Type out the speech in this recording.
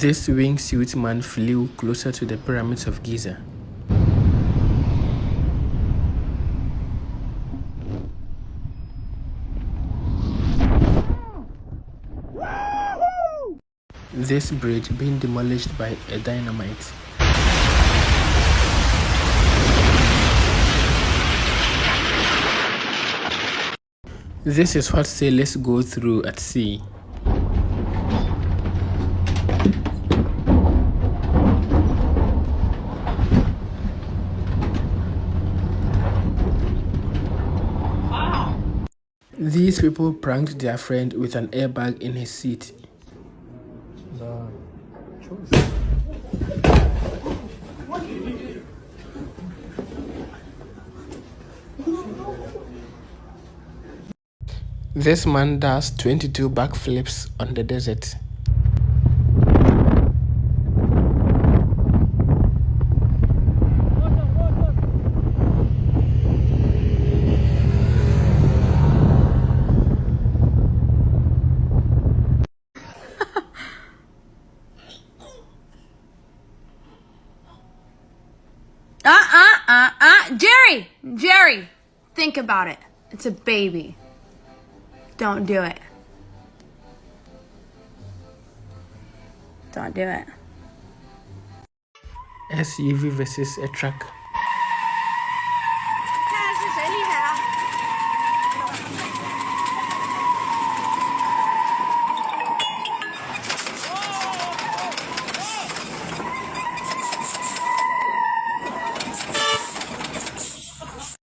This wingsuit man flew closer to the pyramids of Giza. This bridge being demolished by a dynamite. This is what sailors go through at sea. These people pranked their friend with an airbag in his seat. This man does 22 backflips on the desert. Jerry, think about it. It's a baby. Don't do it. Don't do it. SUV versus a truck.